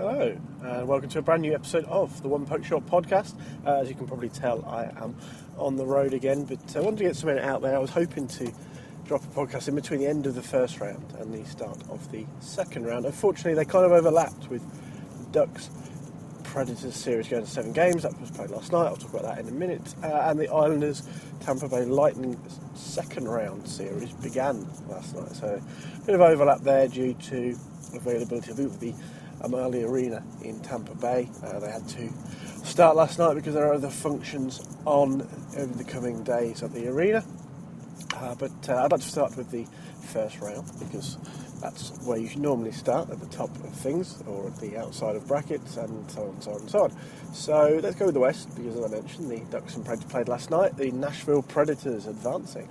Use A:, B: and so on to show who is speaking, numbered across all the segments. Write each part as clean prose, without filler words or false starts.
A: Hello, and welcome to a brand new episode of the One Poke Shot podcast. As you can probably tell, I am on the road again, but I wanted to get something out there. I was hoping to drop a podcast in between the end of the first round and the start of the second round. Unfortunately, they kind of overlapped with Ducks Predators series going to 7 games. That was played last night. I'll talk about that in a minute. And the Islanders Tampa Bay Lightning second round series began last night. So a bit of overlap there due to availability of the Amalie Arena in Tampa Bay. They had to start last night because there are other functions on over the coming days at the arena. But I'd like to start with the first round because that's where you should normally start, at the top of things or at the outside of brackets, and so on and so on and so on. So let's go with the West because, as I mentioned, the Ducks and Predators played last night. The Nashville Predators advancing,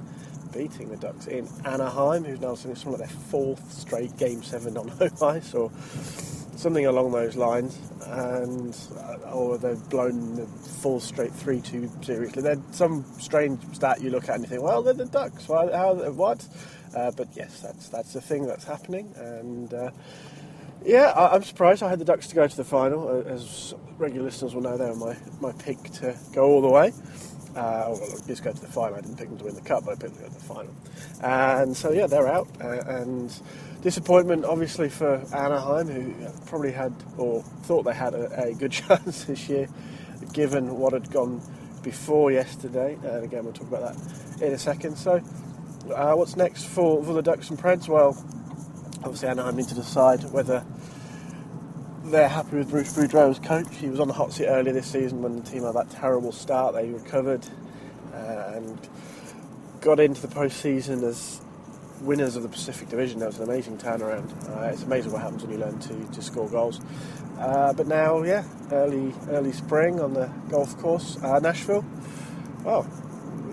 A: beating the Ducks in Anaheim, who's now something like their 4th straight Game 7 on home ice, or something along those lines, and or they've blown the 4 straight 3-2 seriously. There's some strange stat you look at and you think, well, they're the Ducks. Well, what? But yes, that's the thing that's happening, and I'm surprised. I had the Ducks to go to the final. As regular listeners will know, they were my pick to go all the way. Just go to the final. I didn't pick them to win the cup, but I picked them to go to the final. And so, yeah, they're out. And disappointment, obviously, for Anaheim, who probably had, or thought they had a good chance this year, given what had gone before yesterday. And again, we'll talk about that in a second. So, what's next for the Ducks and Preds? Well, obviously, Anaheim need to decide whether they're happy with Bruce Boudreau as coach. He was on the hot seat earlier this season when the team had that terrible start. They recovered and got into the postseason as winners of the Pacific Division. That was an amazing turnaround. It's amazing what happens when you learn to score goals. But now, early spring on the golf course, Nashville. Well,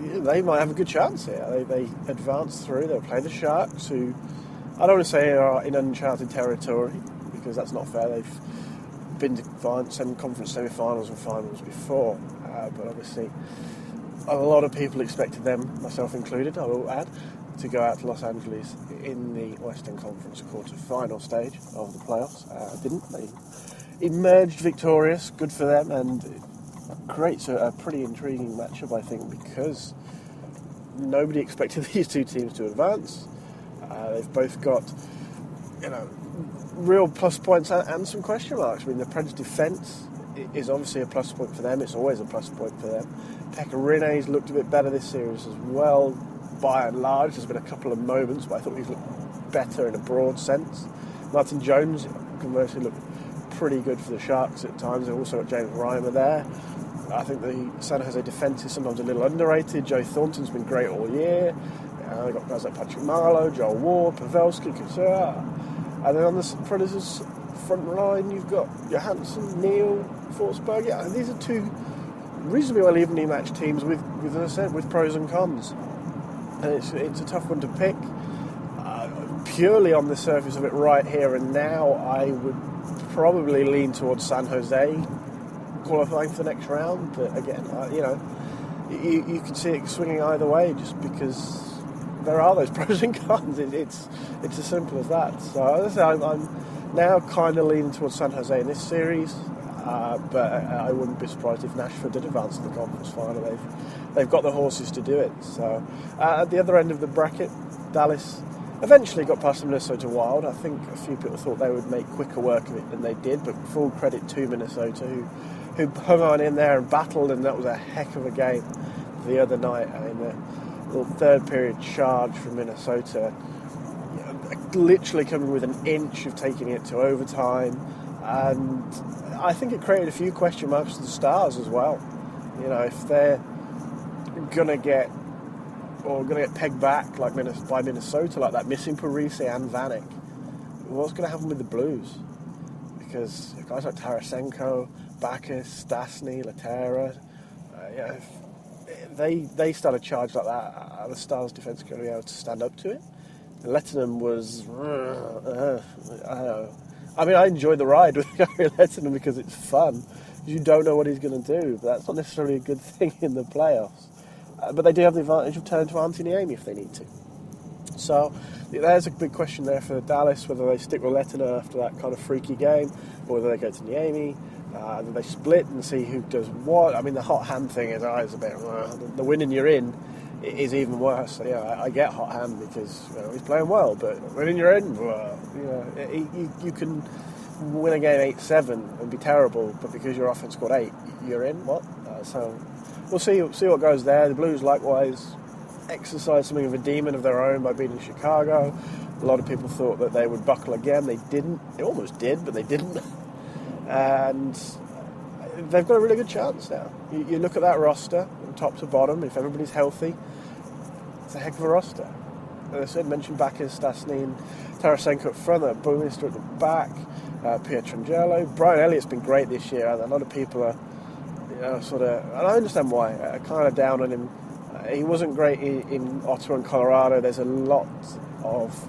A: they might have a good chance here. They advanced through. They'll play the Sharks, who I don't want to say are in uncharted territory, because that's not fair. They've been to conference semi-finals and finals before, but obviously a lot of people expected them, myself included, I will add, to go out to Los Angeles in the Western Conference quarter-final stage of the playoffs. Didn't. They emerged victorious, good for them, and it creates a pretty intriguing matchup, I think, because nobody expected these two teams to advance. They've both got, real plus points and some question marks. I mean, the Preds' defence is obviously a plus point for them. It's always a plus point for them. Pekka Rinne's looked a bit better this series as well, by and large. There's been a couple of moments, but I thought he's looked better in a broad sense. Martin Jones, conversely, looked pretty good for the Sharks at times. They've also got James Reimer there. I think the San Jose defence is sometimes a little underrated. Joe Thornton's been great all year. They've got guys like Patrick Marleau, Joel Ward, Pavelski, Couture. And then on the Predators front line, you've got Johansson, Neal, Forsberg. Yeah, these are two reasonably well evenly matched teams with, as I said, with pros and cons. And it's a tough one to pick. Purely on the surface of it right here and now, I would probably lean towards San Jose qualifying for the next round. But again, you can see it swinging either way just because there are those pros and cons. It's as simple as that. So as I say, I'm now kind of leaning towards San Jose in this series, but I wouldn't be surprised if Nashville did advance to the conference final. They've got the horses to do it. So at the other end of the bracket, Dallas eventually got past the Minnesota Wild. I think a few people thought they would make quicker work of it than they did, but full credit to Minnesota, who hung on in there and battled, and that was a heck of a game the other night. I mean, the little third period charge from Minnesota, literally coming with an inch of taking it to overtime, and I think it created a few question marks to the Stars as well. If they're gonna get pegged back by Minnesota, like that, missing Parise and Vanek, what's going to happen with the Blues? Because guys like Tarasenko, Bacchus, Stastny, Laterra, if they start a charge like that, are the Stars' defence going to be able to stand up to it? And Letterman was, I don't know. I mean, I enjoyed the ride with Gary Letterman because it's fun. You don't know what he's going to do, but that's not necessarily a good thing in the playoffs. But they do have the advantage of turning to Antti Niemi if they need to. So there's a big question there for Dallas, whether they stick with Lettiner after that kind of freaky game, or whether they go to Niemi, and they split and see who does what. I mean, the hot hand thing is always a bit. The winning you're in is even worse. So, yeah, I get hot hand because he's playing well, but winning you're in, you can win a game 8-7 and be terrible, but because your offense scored 8, you're in. What? So we'll see what goes there. The Blues likewise exercised something of a demon of their own by beating Chicago. A lot of people thought that they would buckle again. They didn't. They almost did, but they didn't. And they've got a really good chance now. You look at that roster, from top to bottom, if everybody's healthy, it's a heck of a roster. As I said, mentioned Bacchus, Stastny and Tarasenko up front, Boumister at the back, Pietrangelo. Brian Elliott's been great this year, and a lot of people are and I understand why, kind of down on him. He wasn't great in Ottawa and Colorado. There's a lot of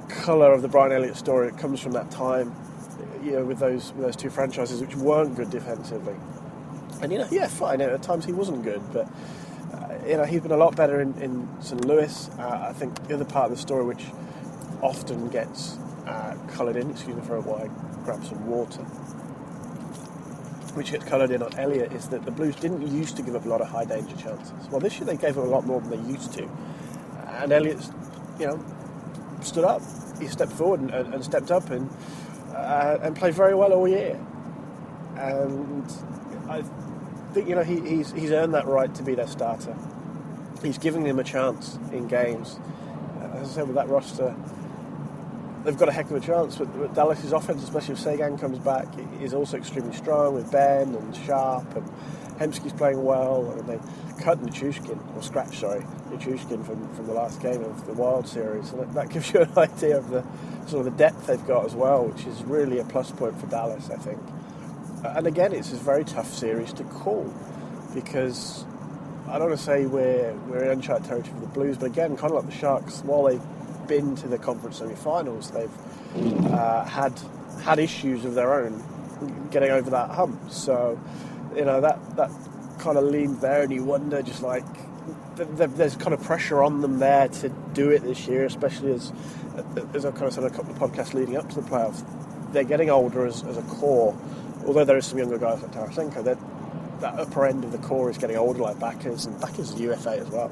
A: colour of the Brian Elliott story that comes from that time, with those two franchises which weren't good defensively. And fine. At times he wasn't good, but he's been a lot better in St. Louis. I think the other part of the story which often gets coloured in. Excuse me for a while. I grab some water. Which gets coloured in on Elliott is that the Blues didn't used to give up a lot of high danger chances. Well, this year they gave him a lot more than they used to, and Elliott, stood up. He stepped forward and stepped up and played very well all year. And I think he's earned that right to be their starter. He's giving them a chance in games. As I said, with that roster, they've got a heck of a chance, but Dallas' offense, especially if Seguin comes back, is also extremely strong with Ben and Sharp, and Hemsky's playing well, and they cut Nichushkin from the last game of the Wild Series, and that gives you an idea of the sort of the depth they've got as well, which is really a plus point for Dallas, I think. And again, it's a very tough series to call, because I don't want to say we're in uncharted territory for the Blues, but again, kind of like the Sharks, while they've been to the conference semi-finals, they've had issues of their own getting over that hump. So that kind of leans there, and you wonder, just like there's kind of pressure on them there to do it this year, especially as I kind of said in a couple of podcasts leading up to the playoffs. They're getting older as a core, although there is some younger guys like Tarasenko. That upper end of the core is getting older, like Bacchus, and Bacchus is UFA as well,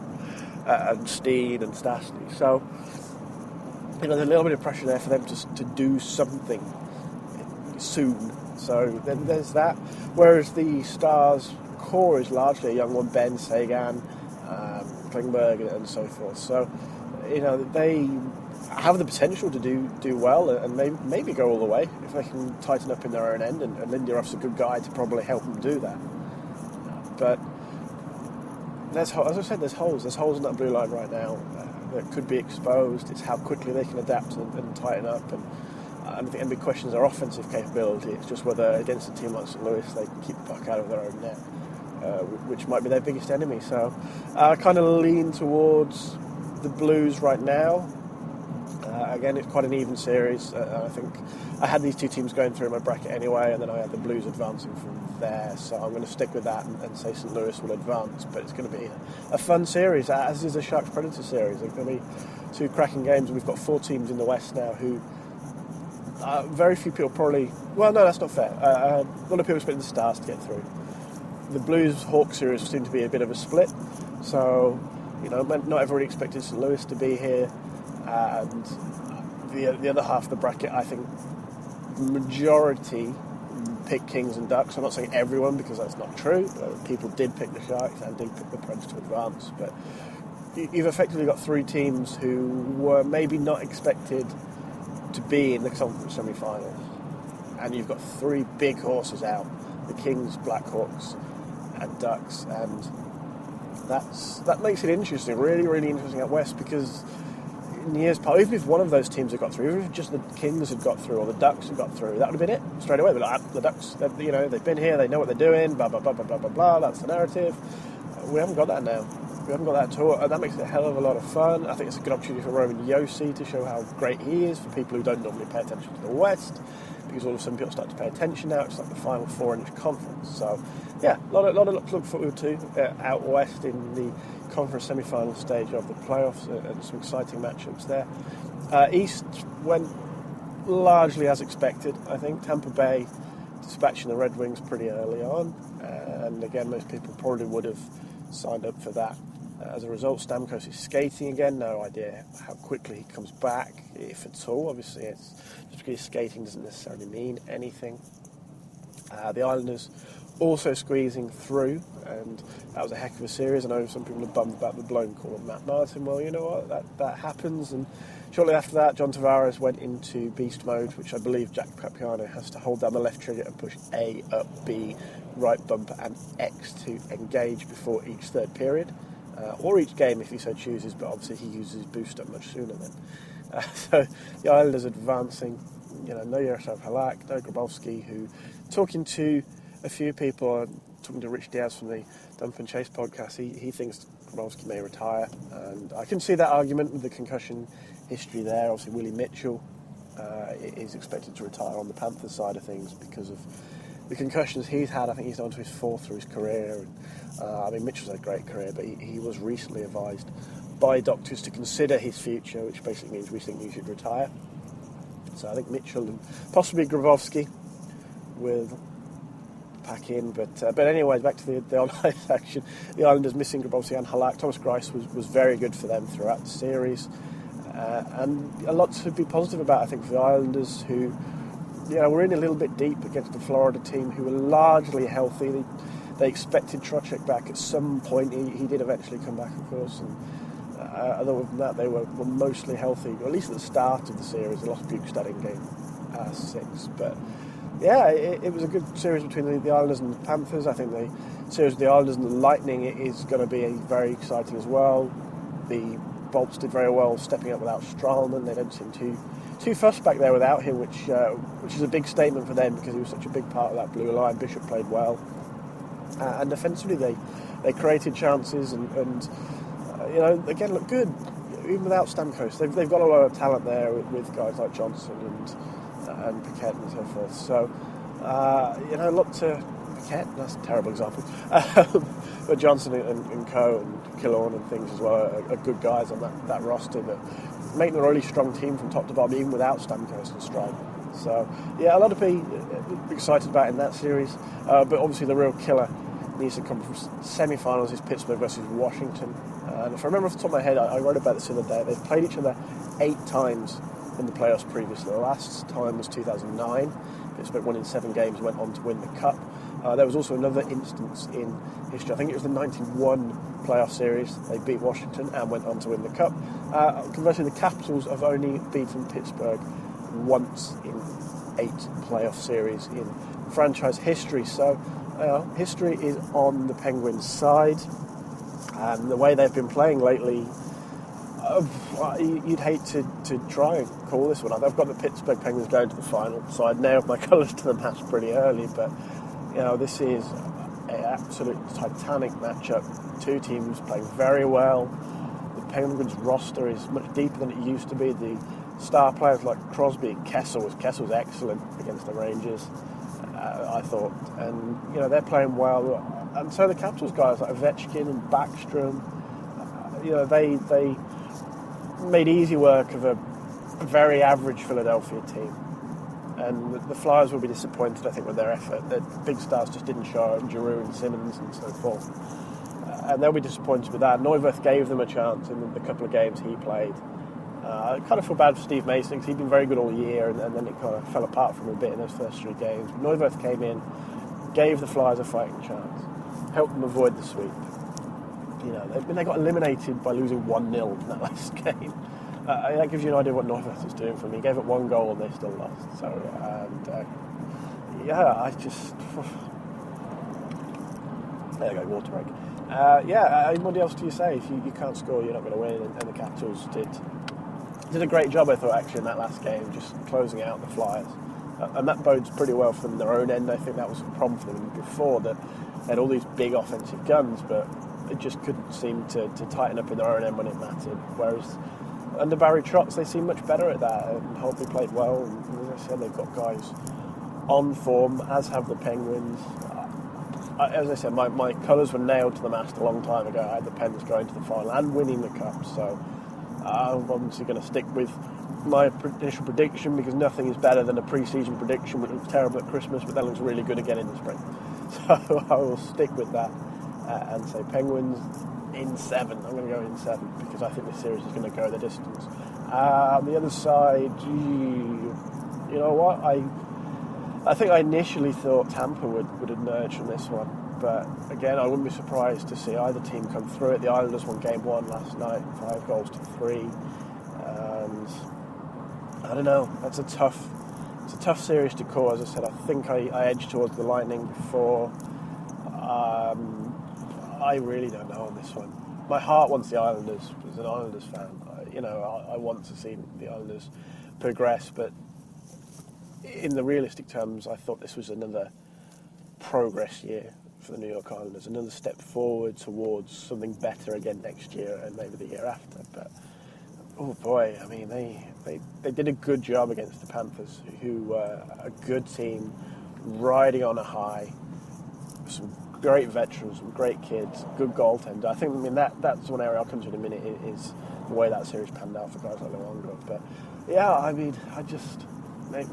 A: and Steen and Stastny. So there's a little bit of pressure there for them to do something soon. So then there's that. Whereas the Stars core is largely a young one, Ben, Seguin, Klingberg, and so forth. So they have the potential to do well and maybe go all the way if they can tighten up in their own end. And Lindyruff's a good guy to probably help them do that. But as I said, there's holes. There's holes in that blue line right now that could be exposed. It's how quickly they can adapt and tighten up. And I think the big question is their offensive capability. It's just whether against a team like St. Louis they can keep the puck out of their own net, which might be their biggest enemy. So I kind of lean towards the Blues right now. Again, it's quite an even series. I think I had these two teams going through my bracket anyway, and then I had the Blues advancing from there. So I'm going to stick with that and say St. Louis will advance. But it's going to be a fun series, as is the Sharks Predator series. There's going to be two cracking games. We've got 4 teams in the West now who very few people probably... Well, no, that's not fair. A lot of people expect the Stars to get through. The Blues-Hawks series seemed to be a bit of a split. So, not everybody expected St. Louis to be here. And the other half of the bracket, I think the majority picked Kings and Ducks. I'm not saying everyone, because that's not true. People did pick the Sharks and did pick the Preds to advance. But you've effectively got 3 teams who were maybe not expected to be in the conference semi-finals. And you've got 3 big horses out. The Kings, Blackhawks and Ducks. And that makes it interesting, really, really interesting out West, because in years past, even if one of those teams had got through, even if just the Kings had got through or the Ducks had got through, that would have been it straight away. But the Ducks, they've been here, they know what they're doing, blah, blah, blah, blah, blah, blah, blah, that's the narrative. We haven't got that now. We haven't got that at all, and that makes it a hell of a lot of fun. I think it's a good opportunity for Roman Josi to show how great he is for people who don't normally pay attention to the West, because all of a sudden people start to pay attention now. It's like the final 4 in each conference. So, yeah, a lot to look forward to out West in the conference semi-final stage of the playoffs, and some exciting matchups there. East went largely as expected, I think. Tampa Bay dispatching the Red Wings pretty early on, and again, most people probably would have signed up for that. As a result, Stamkos is skating again. No idea how quickly he comes back, if at all. Obviously, it's just because he's skating doesn't necessarily mean anything. The Islanders also squeezing through, and that was a heck of a series. I know some people are bummed about the blown call on Matt Martin. Well, you know what, that happens. And shortly after that, John Tavares went into beast mode, which I believe Jack Capuano has to hold down the left trigger and push A, up, B, right bumper and X to engage before each third period. Or each game if he so chooses, but obviously he uses his boost up much sooner then. So the Islanders advancing, no Yaroslav Halak, no Grabowski, who, talking to a few people, talking to Rich Diaz from the Dump and Chase podcast, he thinks Grabowski may retire, and I can see that argument with the concussion history there. Obviously Willie Mitchell is expected to retire on the Panthers side of things because of the concussions he's had. I think he's on to his fourth through his career. And, Mitchell's had a great career, but he was recently advised by doctors to consider his future, which basically means we think he should retire. So I think Mitchell and possibly Grabowski will pack in. But anyway, back to the online section. The Islanders missing Grabowski and Halak. Thomas Greiss was very good for them throughout the series. And a lot to be positive about, I think, for the Islanders, who we're in a little bit deep against the Florida team, who were largely healthy. They expected Trocheck back at some point. He did eventually come back, of course. And other than that, they were mostly healthy, or at least at the start of the series. They lost Bukestad in game 6. But yeah, it was a good series between the Islanders and the Panthers. I think the series of the Islanders and the Lightning is going to be very exciting as well. The Bolts did very well stepping up without Strahlman. They don't seem too fussed back there without him, which is a big statement for them because he was such a big part of that blue line. Bishop played well, and defensively they created chances and again looked good even without Stamkos. They've got a lot of talent there with guys like Johnson and Paquette and so forth. So look to Paquette. That's a terrible example, but Johnson and Co and Killorn and things as well are good guys on that roster that making a really strong team from top to bottom, even without Stamkos and Stride. So, yeah, a lot to be excited about in that series. But obviously the real killer needs to come from semi-finals is Pittsburgh versus Washington. And if I remember off the top of my head, I wrote about this the other day. They've played each other 8 times in the playoffs previously. The last time was 2009. Pittsburgh won in 7 games, went on to win the Cup. There was also another instance in history. I think it was the 91 playoff series. They beat Washington and went on to win the Cup. Conversely, the Capitals have only beaten Pittsburgh once in 8 playoff series in franchise history. So history is on the Penguins' side. And the way they've been playing lately, you'd hate to try and call this one. I've got the Pittsburgh Penguins going to the final, so I'd nailed my colours to the match pretty early. But this is an absolute titanic matchup. 2 teams playing very well. The Penguins roster is much deeper than it used to be. The star players like Crosby and Kessel was excellent against the Rangers, I thought. And they're playing well. And so the Capitals guys like Ovechkin and Backstrom, they made easy work of a very average Philadelphia team. And the Flyers will be disappointed, I think, with their effort. The big stars just didn't show up, Giroux and Simmons and so forth. And they'll be disappointed with that. Neuwirth gave them a chance in the couple of games he played. I kind of feel bad for Steve Mason because he'd been very good all year, and then it kind of fell apart from him a bit in those first 3 games. Neuwirth came in, gave the Flyers a fighting chance, helped them avoid the sweep. They got eliminated by losing 1-0 in that last game. That gives you an idea of what Neuwirth is doing for me. He gave up 1 goal and they still lost. So, I just... There you go, water break. What else do you say? If you can't score, you're not going to win. And the Capitals did a great job, I thought, actually, in that last game, just closing out the Flyers. And that bodes pretty well for them in their own end. I think that was a problem for them before, that they had all these big offensive guns, but they just couldn't seem to tighten up in their own end when it mattered. Whereas under Barry Trotz, they seem much better at that, and Holtby played well. And as I said, they've got guys on form, as have the Penguins. as I said, my colours were nailed to the mast a long time ago. I had the Pens going to the final and winning the cup, so I'm obviously going to stick with my initial prediction, because nothing is better than a pre-season prediction which looks terrible at Christmas but then looks really good again in the spring. So I will stick with that and say Penguins in 7. I'm going to go in 7 because I think this series is going to go the distance. On the other side, you know what? I think I initially thought Tampa would emerge from this one, but again, I wouldn't be surprised to see either team come through it. The Islanders won Game 1 last night, 5-3, and I don't know. It's a tough series to call. As I said, I think I edged towards the Lightning before. I really don't know on this one. My heart wants the Islanders as an Islanders fan. I want to see the Islanders progress, but in the realistic terms, I thought this was another progress year for the New York Islanders, another step forward towards something better again next year and maybe the year after. But oh boy, I mean, they did a good job against the Panthers, who were a good team, riding on a high. Some great veterans, some great kids, good goaltender. I mean that's one area I'll come to in a minute, is the way that series panned out for guys like Luongo. But yeah, I mean,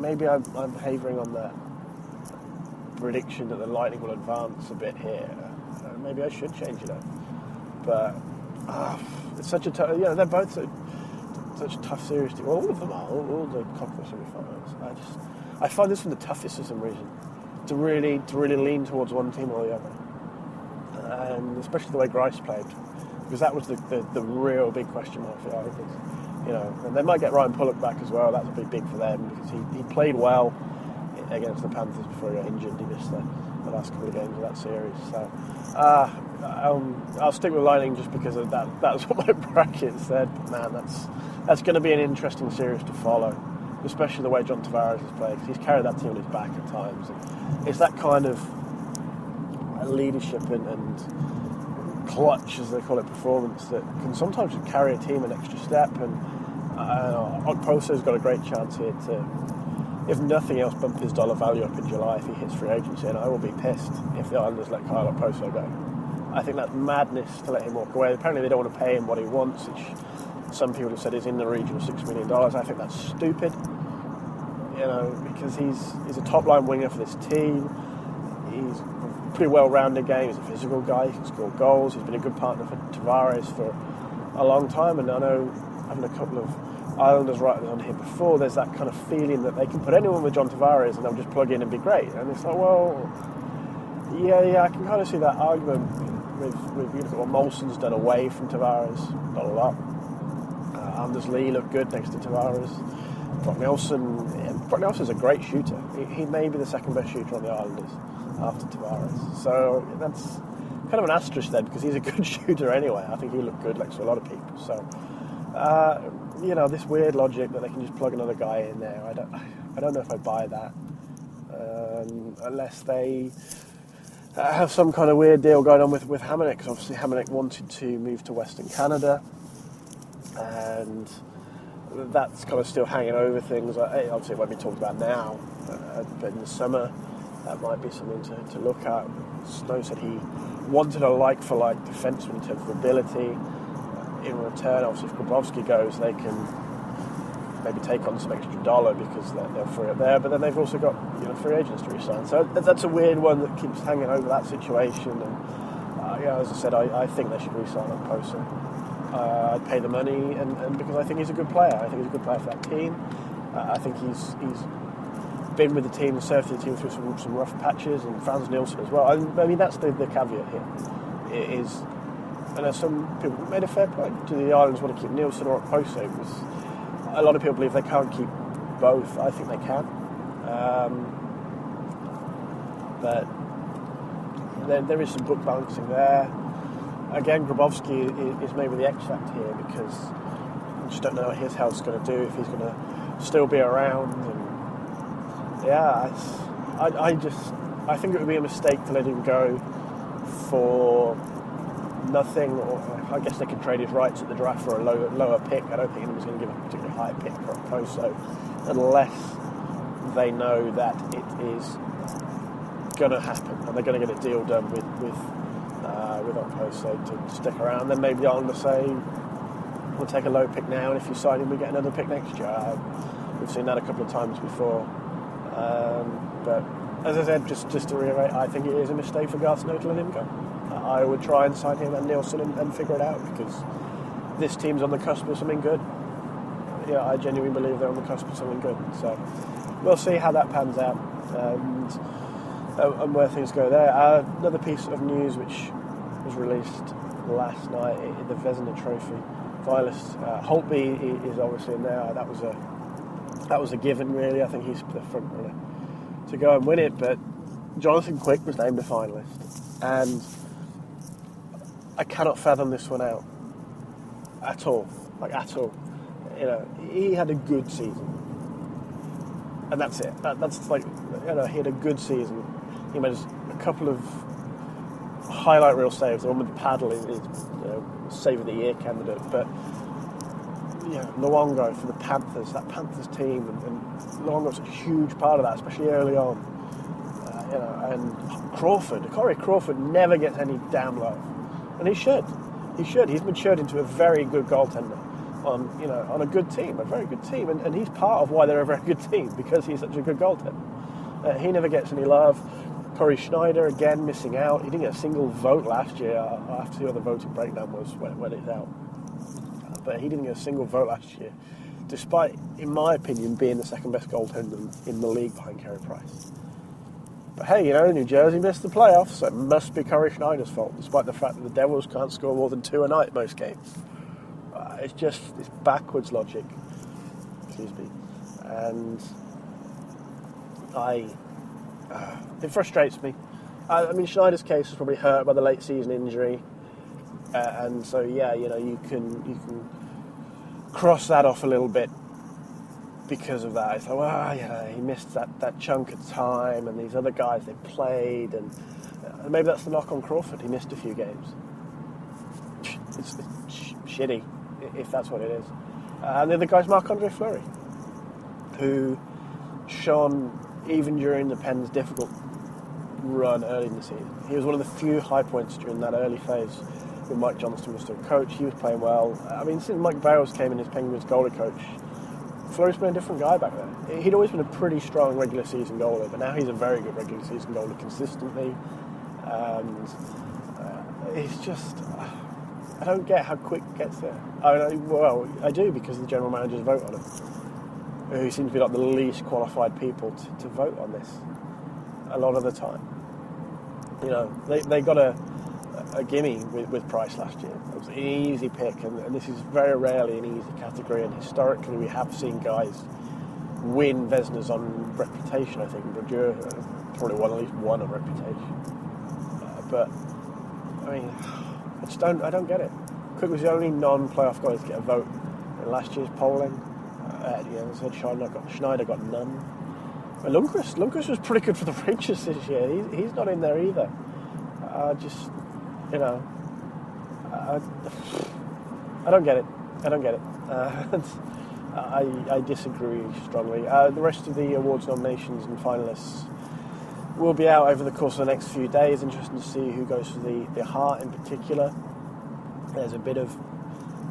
A: maybe I'm havering on that prediction that the Lightning will advance a bit here. Maybe I should change it up. But it's such a tough. They're both such a tough series. All of them are. All the conference semi-finals. I find this one the toughest for some reason. To really lean towards one team or the other, and especially the way Grice played, because that was the real big question mark for the Islanders. And they might get Ryan Pulock back as well. That would be big for them, because he played well against the Panthers before he got injured. He missed the last couple of games of that series. So I'll stick with Lightning just because of that. That's what my bracket said. But man, that's going to be an interesting series to follow, especially the way John Tavares has played, because he's carried that team on his back at times. And it's that kind of leadership and clutch, as they call it, performance that can sometimes carry a team an extra step. And Okposo's got a great chance here to, if nothing else, bump his dollar value up in July if he hits free agency. And I will be pissed if the Islanders let Kyle Okposo go. I think that's madness to let him walk away. Apparently they don't want to pay him what he wants, which some people have said is in the region of $6 million. I think that's stupid, because he's a top-line winger for this team. He's a pretty well-rounded game. He's a physical guy. He can score goals. He's been a good partner for Tavares for a long time. And I know, having a couple of Islanders writers on here before, there's that kind of feeling that they can put anyone with John Tavares and they'll just plug in and be great. And it's like, well, yeah, I can kind of see that argument with you look at what Molson's done away from Tavares. Not a lot. Anders Lee looked good next to Tavares. Brock Nelson's a great shooter. He may be the second best shooter on the Islanders after Tavares. So that's kind of an asterisk there, because he's a good shooter anyway. I think he looked good next to a lot of people. So, this weird logic that they can just plug another guy in there, I don't know if I buy that. Unless they have some kind of weird deal going on with Hamonic, because obviously Hamonic wanted to move to Western Canada, and that's kind of still hanging over things. Obviously it won't be talked about now, but in the summer that might be something to look at. Snow said he wanted a like-for-like defenseman in terms of ability. In return, obviously if Grabowski goes, they can maybe take on some extra dollar because they'll free up there, but then they've also got free agents to re-sign. So that's a weird one that keeps hanging over that situation. And as I said, I think they should re-sign Okposo. I'd pay the money, and because I think he's a good player. I think he's a good player for that team. I think he's been with the team and served the team through some rough patches, and Frans Nielsen as well. I mean, that's the caveat here. It is, and as some people made a fair point, do the Islanders want to keep Nielsen or Okposo? Because a lot of people believe they can't keep both. I think they can. But there is some book balancing there. Again, Grabowski is maybe the X factor here, because I just don't know what his health's going to do, if he's going to still be around. And I think it would be a mistake to let him go for nothing. Or I guess they could trade his rights at the draft for a lower pick. I don't think anyone's going to give a particularly high pick for Okposo unless they know that it is going to happen, and they're going to get a deal done with Oppo, so to stick around. Then maybe I'll say we'll take a low pick now, and if you sign him, we get another pick next year. We've seen that a couple of times before. But as I said, just to reiterate, I think it is a mistake for Garth Snow to let him go. I would try and sign him and Nielsen and figure it out, because this team's on the cusp of something good. Yeah, I genuinely believe they're on the cusp of something good. So we'll see how that pans out and where things go there. Another piece of news which was released last night, the Vezina Trophy finalist. Holtby is obviously in there. That was a given, really. I think he's the front runner to go and win it. But Jonathan Quick was named a finalist, and I cannot fathom this one out at all. At all. You know, he had a good season, and that's it. That's like, you know, he had a good season. He made a couple of highlight reel saves. The one with the paddle is you know, save of the year candidate. But yeah, Luongo for the Panthers, that Panthers team, and Luongo's a huge part of that, especially early on. You know, and Corey Crawford never gets any damn love, and he should. He's matured into a very good goaltender on a good team, a very good team, and he's part of why they're a very good team, because he's such a good goaltender. He never gets any love. Corey Schneider, again, missing out. He didn't get a single vote last year. I'll have to see what the voting breakdown was when it's out. But he didn't get a single vote last year, despite, in my opinion, being the second best goaltender in the league behind Carey Price. But hey, you know, New Jersey missed the playoffs, so it must be Corey Schneider's fault, despite the fact that the Devils can't score more than 2 a night most games. It's backwards logic. Excuse me. And it frustrates me. I mean, Schneider's case was probably hurt by the late season injury, and so yeah, you know, you can cross that off a little bit because of that. It's like, well, you know, he missed that chunk of time, and these other guys, they played, and maybe that's the knock on Crawford. He missed a few games. It's shitty, if that's what it is. And the other guy's Marc-Andre Fleury, who shone even during the Pens' difficult run early in the season. He was one of the few high points during that early phase when Mike Johnston was still coach. He was playing well. I mean, since Mike Barrows came in as Penguins goalie coach, Fleury's been a different guy back then. He'd always been a pretty strong regular season goalie, but now he's a very good regular season goalie consistently. And it's just, I don't get how Quick gets there. I do, because the general managers vote on it, who seem to be like the least qualified people to vote on this a lot of the time. You know, they got a gimme with Price last year. It was an easy pick, and this is very rarely an easy category, and historically we have seen guys win Vezinas on reputation. I think Brodeur probably won at least one on reputation. But I mean, I don't get it. Quick was the only non-playoff guy to get a vote in last year's polling. As I said, Schneider got none. And Lundqvist was pretty good for the Rangers this year. He's not in there either. You know, I don't get it. I disagree strongly. The rest of the awards nominations and finalists will be out over the course of the next few days. Interesting to see who goes for the Hart in particular. There's a bit of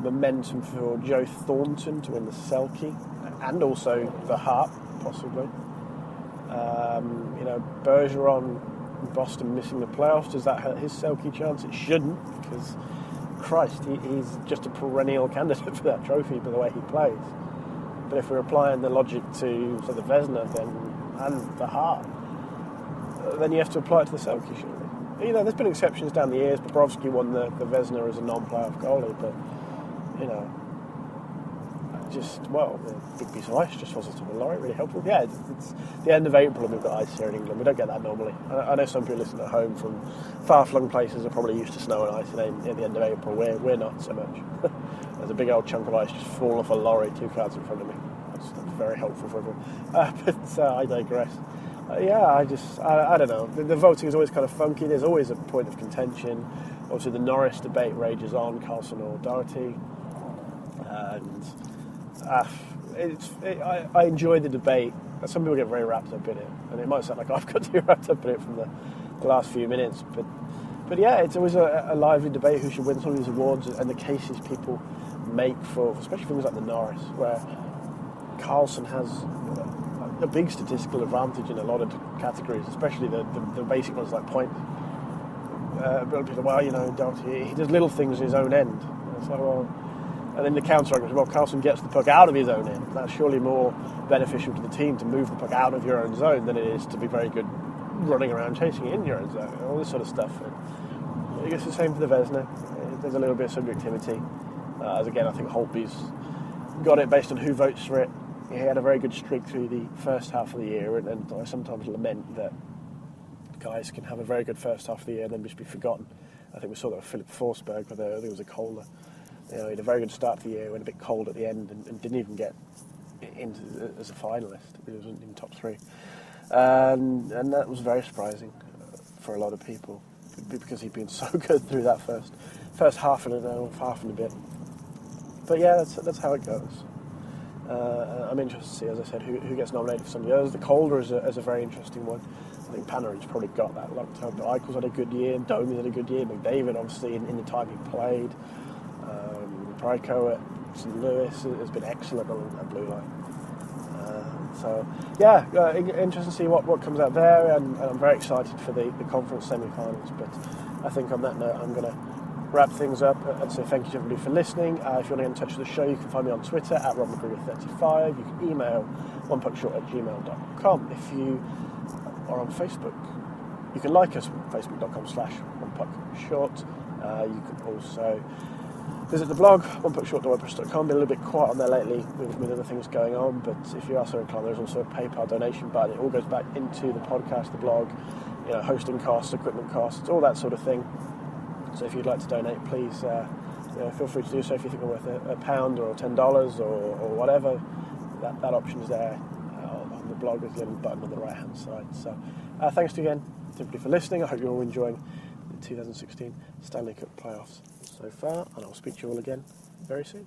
A: momentum for Joe Thornton to win the Selke, and also the Hart, possibly. You know, Bergeron in Boston missing the playoffs, does that hurt his Selke chance? It shouldn't, because Christ, he's just a perennial candidate for that trophy by the way he plays. But if we're applying the logic to the Vezina and the Hart, then you have to apply it to the Selke, surely. You know, there's been exceptions down the years. Bobrovsky won the Vezina as a non-playoff goalie, but, you know, the big piece of ice just wasn't a Laurie, really helpful. Yeah, it's the end of April and we've got ice here in England. We don't get that normally. I know some people listening at home from far-flung places are probably used to snow and ice at the end of April. We're not so much. There's a big old chunk of ice just falling off a lorry 2 cars in front of me. That's very helpful for everyone. But I digress. I don't know. The voting is always kind of funky. There's always a point of contention. Obviously, the Norris debate rages on, Carlson or Doherty. And I enjoy the debate some people get very wrapped up in it, and it might sound like I've got too wrapped up in it from the last few minutes, but yeah, it's always a lively debate who should win some of these awards, and the cases people make for especially things like the Norris, where Carlson has a big statistical advantage in a lot of categories, especially the basic ones like points. People, well, he does little things in his own end. And then the counter argument, well, Carlson gets the puck out of his own end. That's surely more beneficial to the team to move the puck out of your own zone than it is to be very good running around chasing it in your own zone, all this sort of stuff. And I guess the same for the Vezina. There's a little bit of subjectivity. As again, I think Holtby's got it based on who votes for it. He had a very good streak through the first half of the year, and I sometimes lament that guys can have a very good first half of the year and then just be forgotten. I think we saw that with Philip Forsberg, where I think it was a Calder. He had a very good start to the year, went a bit cold at the end, and didn't even get into as a finalist. He wasn't in top three, and that was very surprising for a lot of people because he'd been so good through that first half and a bit. But yeah, that's how it goes. I'm interested to see, as I said, who gets nominated for some of the others. The Calder is a very interesting one. I think Panarin's probably got that locked up. Eichel's had a good year, Domi's had a good year, McDavid obviously in the time he played. Bryko at St. Louis has been excellent on that blue line. Interesting to see what comes out there, and I'm very excited for the conference semi-finals. But I think on that note, I'm going to wrap things up and say thank you to everybody for listening. If you want to get in touch with the show, you can find me on Twitter at RobMcGregor35. You can email onepuckshort@gmail.com. If you are on Facebook, you can like us at facebook.com/onepuckshort. You can also visit the blog, onepuckshort.wordpress.com. Been a little bit quiet on there lately with other things going on, but if you are so inclined, there's also a PayPal donation button. It all goes back into the podcast, the blog, hosting costs, equipment costs, all that sort of thing. So if you'd like to donate, please feel free to do so. If you think we're worth a pound or $10 or whatever, that option is there on the blog. There's a little button on the right-hand side. So thanks again to everybody for listening. I hope you're all enjoying the 2016 Stanley Cup playoffs so far, and I'll speak to you all again very soon.